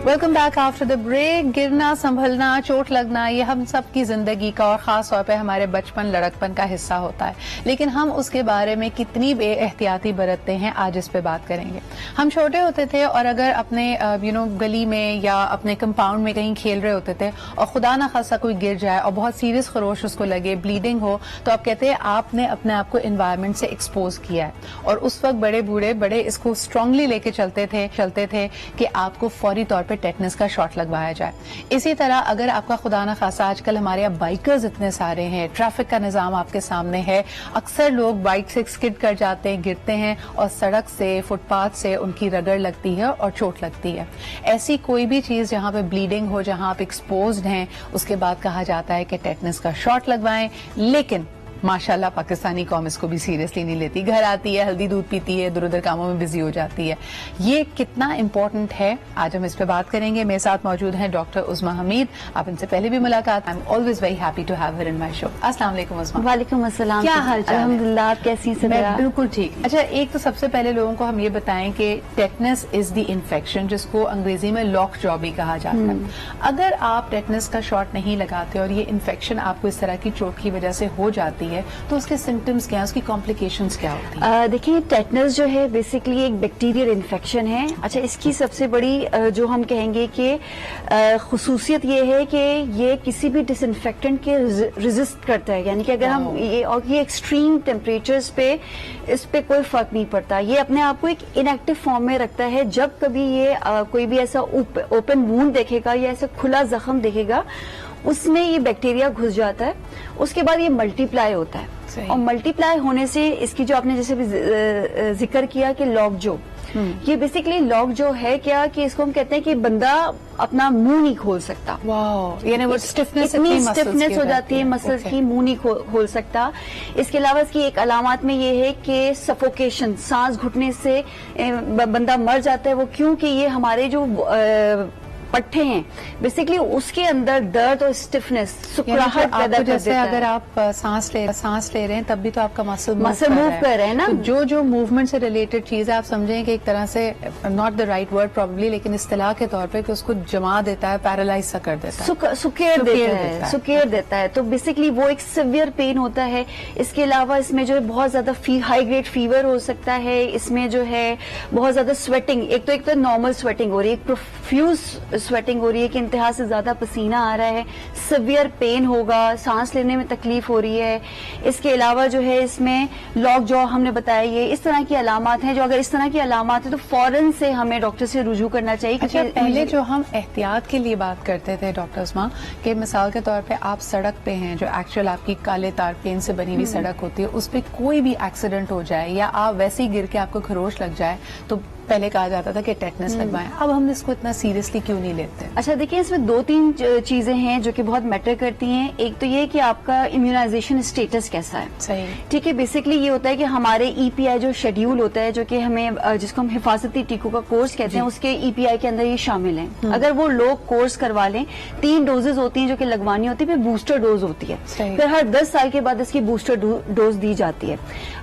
Welcome back after the break. गिरना, संभलना, चोट लगना ये हम सब की जिंदगी का और खास तौर पे हमारे बचपन लड़कपन का हिस्सा होता है, लेकिन हम उसके बारे में कितनी बेएहतियाती बरतते हैं आज इस पे बात करेंगे. हम छोटे होते थे और अगर अपने गली में या अपने कंपाउंड में कहीं खेल रहे होते थे और खुदा ना खासा कोई गिर जाए और बहुत सीरियस खरोश उसको लगे, ब्लीडिंग हो, तो आप कहते हैं आपने अपने आप को एनवायरमेंट से एक्सपोज किया है. और उस वक्त बड़े बूढ़े बड़े इसको स्ट्रांगली लेके चलते थे कि आपको फौरी तौर पे टेटनस का शॉट लगवाया जाए. इसी तरह अगर आपका खुदा ना खासा, आजकल हमारे यहाँ बाइकर्स इतने सारे हैं, ट्रैफिक का निजाम आपके सामने है, अक्सर लोग बाइक से स्किड कर जाते हैं, गिरते हैं और सड़क से, फुटपाथ से उनकी रगड़ लगती है और चोट लगती है. ऐसी कोई भी चीज जहां पे ब्लीडिंग हो, जहां आप एक्सपोज्ड हैं, उसके बाद कहा जाता है कि टेटनस का शॉट लगवाएं. लेकिन माशाल्लाह पाकिस्तानी कौम इसको भी सीरियसली नहीं लेती, घर आती है, हल्दी दूध पीती है, इधर उधर कामों में बिजी हो जाती है. ये कितना इम्पोर्टेंट है आज हम इस पे बात करेंगे. मेरे साथ मौजूद हैं डॉक्टर उस्मा हमीद. आप इनसे पहले भी मुलाकात. I am always very happy to have her in my show. अस्सलाम वालेकुम उस्मा. वालेकुम अस्सलाम. क्या हाल चाल? अल्हम्दुलिल्लाह. आप कैसी हैं? मैं बिल्कुल ठीक. अच्छा, एक तो सबसे पहले लोगों को हम ये बताएं कि टेटनस इज द इन्फेक्शन जिसको अंग्रेजी में लॉक जॉ भी कहा जाता है. अगर आप टेटनस का शॉट नहीं लगाते और ये इन्फेक्शन आपको इस तरह की चोट की वजह से हो जाती है, तो उसके सिम्टम्स क्या है, उसकी कॉम्प्लिकेशंस क्या होती है? देखिए, टेटनस जो है बेसिकली एक बैक्टीरियल इन्फेक्शन है. अच्छा, इसकी सबसे बड़ी जो हम कहेंगे कि खुसूसियत ये है कि ये किसी भी डिसइंफेक्टेंट के रेजिस्ट करता है. यानी कि अगर हम ये एक्सट्रीम टेम्परेचर्स पे इस पे कोई फर्क नहीं पड़ता. ये अपने आप को एक इनएक्टिव फॉर्म में रखता है. जब कभी ये कोई भी ऐसा ओपन वूंड देखेगा या ऐसा खुला जख्म देखेगा, उसमें ये बैक्टीरिया घुस जाता है. उसके बाद ये मल्टीप्लाई होता है. और मल्टीप्लाई होने से इसकी जो आपने जैसे भी जिक्र किया कि लॉक जो, ये बेसिकली लॉक जो है क्या कि इसको हम कहते हैं कि बंदा अपना मुंह नहीं खोल सकता. यानी वो स्टिफनेस हो जाती है मसल्स की, मुंह नहीं खोल सकता. इसके अलावा इसकी एक अलामत में ये है कि सफोकेशन, सांस घुटने से बंदा मर जाता है. वो क्योंकि ये हमारे जो पट्टे हैं बेसिकली उसके अंदर दर्द और स्टिफनेस, सुकराहट पैदा कर देता है. अगर आप सांस ले रहे हैं तब भी तो आपका मसल मूव कर रहे हैं ना. तो जो मूवमेंट से रिलेटेड चीज है, आप समझें कि एक तरह से not the right word probably, लेकिन इस्तिलाह के तौर पे कि उसको जमा देता है, पैरालाइज सा कर देता है, सुकेर देता है. तो बेसिकली वो एक सिवियर पेन होता है. इसके अलावा इसमें जो है बहुत ज्यादा हाई ग्रेड फीवर हो सकता है. इसमें जो है बहुत ज्यादा स्वेटिंग, एक तो नॉर्मल स्वेटिंग हो रही है, एक प्रोफ्यूज स्वेटिंग हो रही है कि इंतहा से ज्यादा पसीना आ रहा है, सिवियर पेन होगा, सांस लेने में तकलीफ हो रही है. इसके अलावा जो है इसमें लॉक जॉ हमने बताया, ये इस तरह की अलामत हैं. जो अगर इस तरह की अलामत है तो फौरन से हमें डॉक्टर से रुजू करना चाहिए. अच्छा, पहले जो हम एहतियात के लिए बात करते थे डॉक्टर उस्मा, कि मिसाल के तौर पे आप सड़क पे हैं, जो एक्चुअल आपकी काले तारपेन से बनी हुई सड़क होती है, उस पर कोई भी एक्सीडेंट हो जाए या आप वैसे ही गिर के आपको खरोश लग जाए, तो पहले कहा जाता था कि टेटनस लगवाएं. अब हम इसको इतना सीरियसली क्यों नहीं लेते? अच्छा, देखिए, इसमें 2-3 चीजें हैं जो कि बहुत मैटर करती हैं. एक तो ये कि आपका इम्यूनाइजेशन स्टेटस कैसा है. सही, ठीक है. बेसिकली ये होता है कि हमारे ईपीआई जो शेड्यूल होता है, जो कि हमें जिसको हम हिफाजती टीकों का कोर्स कहते हैं, उसके ईपीआई के अंदर ये शामिल है. अगर वो लोग कोर्स करवा लें, 3 डोजेज होती हैं जो कि लगवानी होती है, फिर बूस्टर डोज होती है. फिर हर 10 साल के बाद इसकी बूस्टर डोज दी जाती है.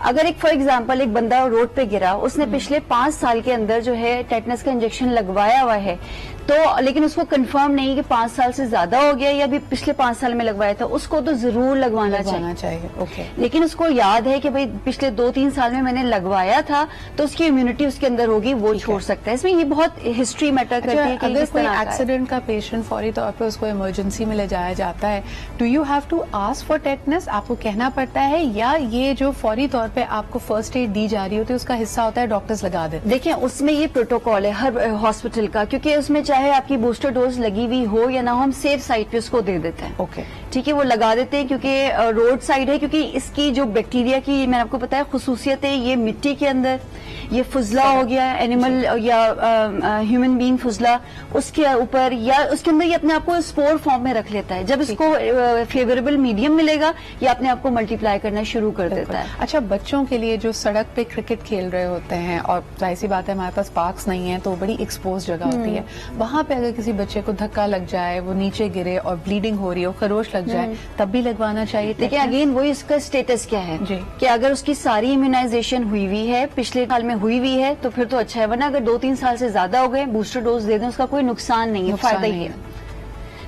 अगर एक फॉर एग्जाम्पल एक बंदा रोड पे गिरा, उसने पिछले 5 साल के अंदर जो है टेटनस का इंजेक्शन लगवाया हुआ है, तो लेकिन उसको कंफर्म नहीं कि 5 साल से ज्यादा हो गया या अभी पिछले 5 साल में लगवाया था, उसको तो जरूर लगवाना चाहिए. ओके. लेकिन उसको याद है कि भाई पिछले 2-3 साल में मैंने लगवाया था, तो उसकी इम्यूनिटी उसके अंदर होगी, वो छोड़ सकता है. इसमें ये बहुत हिस्ट्री मैटर करती है कि अगर कोई एक्सीडेंट का पेशेंट फौरी तौर पर उसको इमरजेंसी में ले जाया जाता है, do you have to ask for tetanus? आपको कहना पड़ता है, या ये जो फौरी तौर पे आपको फर्स्ट एड दी जा रही होती है उसका हिस्सा होता है, डॉक्टर्स लगा देते? देखिए, उसमें ये प्रोटोकॉल है हर हॉस्पिटल का, क्योंकि उसमें चाहे आपकी बूस्टर डोज लगी हुई हो या ना हो, हम सेफ साइड पे उसको दे देते हैं. ओके. ठीक है, वो लगा देते हैं क्योंकि रोड साइड है. क्योंकि इसकी जो बैक्टीरिया की मैंने आपको बताया खुसूसियत है, ये मिट्टी के अंदर ये फुजला हो गया, एनिमल या ह्यूमन बीइंग फुजला, उसके ऊपर या उसके अंदर ये अपने आप को स्पोर फॉर्म में रख लेता है. जब इसको फेवरेबल मीडियम मिलेगा, ये अपने आप को मल्टीप्लाई करना शुरू कर देता है. अच्छा, बच्चों के लिए जो सड़क पे क्रिकेट खेल रहे होते हैं, और जाहिर सी बात है हमारे पास पार्क्स नहीं है, तो बड़ी एक्सपोज जगह होती है, वहां पे अगर किसी बच्चे को धक्का लग जाए, वो नीचे गिरे और ब्लीडिंग हो रही हो, खरोश لگ جائے تب بھی لگوانا چاہیے. لیکن اگین وہی اس کا اسٹیٹس کیا ہے جی. کہ اگر اس کی ساری امیونائزیشن ہوئی ہوئی ہے پچھلے سال میں ہوئی ہوئی ہے تو پھر تو اچھا ہے, ورنہ اگر 2-3 سال سے زیادہ ہو گئے بوسٹر ڈوز دے دیں اس کا کوئی نقصان نہیں ہے, فائدہ ہی ہے.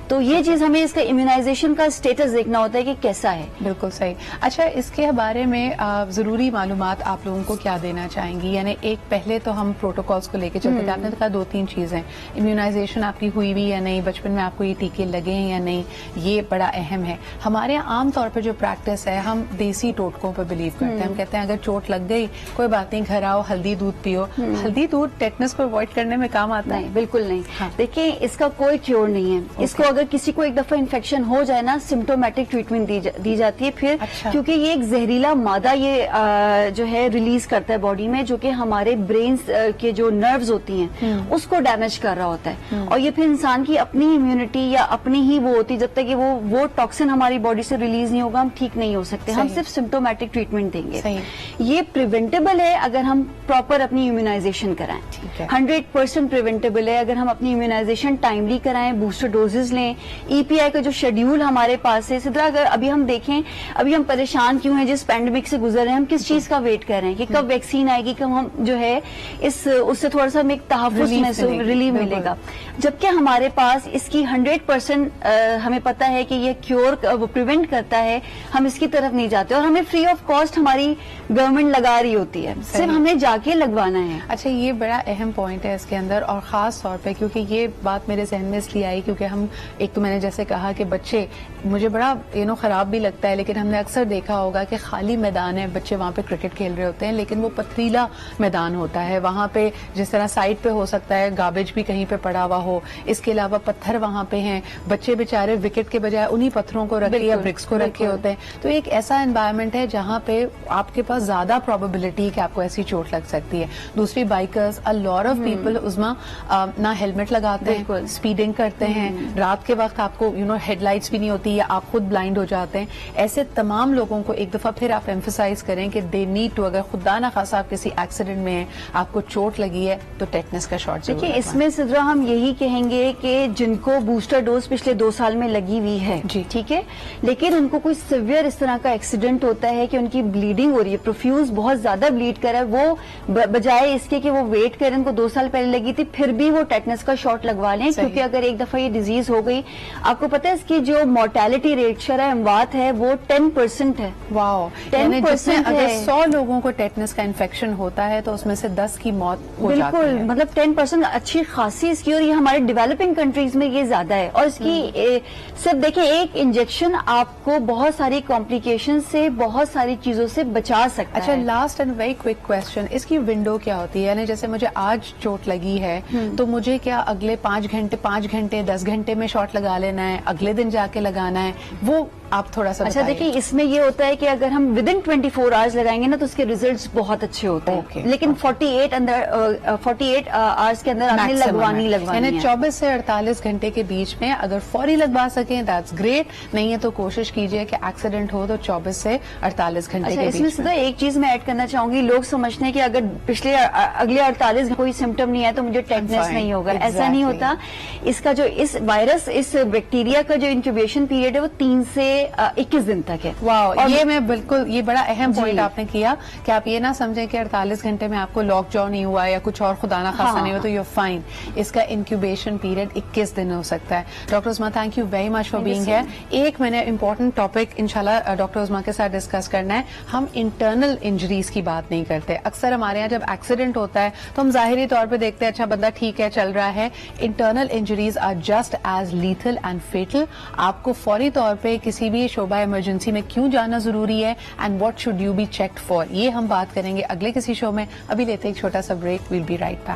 تو یہ چیز ہمیں اس کا امیونائزیشن کا اسٹیٹس دیکھنا ہوتا ہے کہ کیسا ہے. بالکل صحیح. اچھا, اس کے بارے میں ضروری معلومات آپ لوگوں کو کیا دینا چاہیں گی؟ یعنی ایک پہلے تو ہم پروٹوکالز کو لے کے چلتے تھے, آپ نے کہا 2-3 چیزیں, امیونائزیشن آپ کی ہوئی ہوئی یا نہیں, بچپن میں آپ کو یہ ٹیکے لگے ہیں یا نہیں, یہ بڑا اہم ہے. ہمارے عام طور پہ جو پریکٹس ہے ہم دیسی ٹوٹکوں پہ بلیو کرتے ہیں. ہم کہتے ہیں اگر چوٹ لگ گئی کوئی بات نہیں, گھر آؤ, ہلدی دودھ پیو. ہلدی دودھ ٹیٹنس کو اوائڈ کرنے میں کام آتا ہے؟ نہیں, بالکل نہیں. دیکھیں اس کا کوئی کیور نہیں ہے. اس کو اگر کسی کو ایک دفعہ انفیکشن ہو جائے نا, سمٹومیٹک ٹریٹمنٹ دی جاتی ہے پھر, کیونکہ یہ ایک زہریلا مادہ یہ جو ہے ریلیز کرتا ہے باڈی میں, جو کہ ہمارے برینز کے جو نروز ہوتی ہیں اس کو ڈیمیج کر رہا ہوتا ہے. اور یہ پھر انسان کی اپنی امیونٹی یا اپنی ہی وہ ہوتی, جب تک کہ وہ ٹاکسن ہماری باڈی سے ریلیز نہیں ہوگا ہم ٹھیک نہیں ہو سکتے. ہم صرف سمٹومیٹک ٹریٹمنٹ دیں گے. یہ پریونٹیبل ہے اگر ہم پراپر اپنی امیونائزیشن کرائیں. 100% پریونٹیبل ہے اگر ہم اپنی امیونائزیشن ٹائملی کرائیں, بوسٹر ڈوزز لیں. EPI کا جو شیڈیول ہمارے پاس ہے, سدرا اگر ابھی ہم دیکھیں ابھی ہم پریشان کیوں ہیں جس پینڈیمک سے گزر رہے ہیں, ہم کس چیز کا ویٹ کر رہے ہیں کہ کب ویکسین آئے گی, کب ہم جو ہے اس سے تھوڑا سا ہمیں ایک تحفظ ریلیف ملے گا. جبکہ ہمارے پاس اس کی 100% ہمیں پتا ہے کہ یہ کیور پریونٹ کرتا ہے, ہم اس کی طرف نہیں جاتے اور ہمیں فری آف کاسٹ ہماری گورنمنٹ لگا رہی ہوتی ہے, صرف ہمیں جا کے لگوانا ہے. اچھا, یہ بڑا اہم پوائنٹ ہے اس کے اندر, اور خاص طور پہ کیونکہ یہ بات میرے ذہن میں اس لیے آئی کیونکہ ہم ایک تو میں نے جیسے کہا کہ بچے, مجھے بڑا خراب بھی لگتا ہے لیکن ہم نے اکثر دیکھا ہوگا کہ خالی میدان ہے, بچے وہاں پہ کرکٹ کھیل رہے ہوتے ہیں لیکن وہ پتھریلا میدان ہوتا ہے, وہاں پہ جس طرح سائڈ پہ ہو سکتا ہے گاربیج بھی کہیں پہ پڑا ہوا ہو, اس کے علاوہ پتھر وہاں پہ ہیں, بچے بےچارے وکٹ کے بجائے انہی پتھروں کو رکھے یا برکس کو رکھے ہوتے ہیں. تو ایک ایسا انوائرمنٹ ہے جہاں پہ آپ کے پاس زیادہ پروبیبلٹی کہ آپ کو ایسی چوٹ لگ سکتی ہے. دوسری bikers, a lot of people عظما نہ ہیلمٹ لگاتے ہیں, اسپیڈنگ کرتے ہیں, رات کے وقت آپ کو ہیڈ لائٹس بھی نہیں ہوتی یا آپ خود بلائنڈ ہو جاتے ہیں. ایسے تمام لوگوں کو ایک دفعہ پھر آپ ایمفسائز کریں کہ دے نیڈ ٹو, اگر خدا نہ خاصا آپ کسی ایکسیڈنٹ میں ہیں, آپ کو چوٹ لگی ہے تو ٹیٹنس کا شاٹ. دیکھیے اس میں سدرا ہم یہی کہیں گے کہ جن کو بوسٹر ڈوز پچھلے 2 سال میں لگی ہوئی ہے, ٹھیک ہے, لیکن ان کو کوئی سیویئر اس طرح کا ایکسیڈنٹ ہوتا ہے کہ ان کی بلیڈنگ ہو رہی ہے, پروفیوز بہت زیادہ بلیڈ کر رہا ہے, وہ بجائے اس کے کہ وہ ویٹ کریں, ان کو 2 سال پہلے لگی تھی, پھر بھی وہ ٹیٹنس کا شاٹ لگوا لیں. کیونکہ اگر ایک دفعہ یہ ڈیزیز ہو گئی, آپ کو پتا ہے اس کی جو مورٹیلٹی ریٹ شرح اموات ہے وہ 10% ہے. واو, 10% اگر 100 لوگوں کو ٹیٹنس کا انفیکشن ہوتا ہے تو اس میں سے 10 کی موت ہو جاتی ہے. بالکل, مطلب 10% اچھی خاصی اس کی, اور یہ ہمارے ڈیولپنگ کنٹریز میں یہ زیادہ ہے. اور اس کی صرف دیکھیں ایک انجیکشن آپ کو بہت ساری کمپلیکیشن سے, بہت ساری چیزوں سے بچا سکتا ہے. اچھا, last and very quick question, اس کی ونڈو کیا ہوتی ہے؟ یعنی جیسے مجھے آج چوٹ لگی ہے تو مجھے کیا اگلے 5 گھنٹے 10 گھنٹے میں شاٹ لگا لینا ہے, اگلے دن جا کے لگانا ہے, وہ آپ تھوڑا سا اچھا دیکھیں اس میں یہ ہوتا ہے کہ اگر ہم ودن 24 آورز لگائیں گے نا تو اس کے ریزلٹس بہت اچھے ہوتے ہیں, لیکن 48 آورز کے اندر آپ نے لگوانی یعنی 24 سے 48 گھنٹے کے بیچ میں اگر فوری لگوا سکیں دیٹس گریٹ, نہیں ہے تو کوشش کیجئے کہ ایکسیڈنٹ ہو تو 24 سے 48 گھنٹے کے بیچ میں. اس میں ایک چیز میں ایڈ کرنا چاہوں گی, لوگ سمجھتے ہیں کہ اگر اگلے 48 کوئی سمٹم نہیں ہے تو مجھے ٹیٹنس نہیں ہوگا. ایسا نہیں ہوتا. اس کا جو اس وائرس, اس بیکٹیریا کا جو انکیوبیشن پیریڈ ہے وہ 3 سے 21 دن تک ہے. واو, یہ میں بالکل, یہ بڑا اہم پوائنٹ آپ نے کیا کہ آپ یہ نہ سمجھیں کہ 48 گھنٹے میں آپ کو لاک ڈاؤن نہیں ہوا یا کچھ اور خدا نہ خاصا نہیں ہوا تو یو فائن. اس کا انکیوبیشن پیریڈ 21 دن ہو سکتا ہے. Doctor Uzma, thank you very much for being here. ایک میں نے امپورٹنٹ ٹاپک انشاءاللہ ڈاکٹر عظمیٰ کے ساتھ ڈسکس کرنا ہے. ہم انٹرنل انجریز کی بات نہیں کرتے. اکثر ہمارے یہاں جب ایکسیڈنٹ ہوتا ہے تو ہم ظاہری طور پہ دیکھتے ہیں اچھا بندہ ٹھیک ہے, چل رہا ہے. Internal injuries are just as lethal and fatal. آپ کو فوری طور پہ کسی بھی شعبہ ایمرجنسی میں کیوں جانا ضروری ہے and what should you be checked for, یہ ہم بات کریں گے اگلے کسی شو میں. ابھی لیتے ایک چھوٹا سا break, we'll be right back.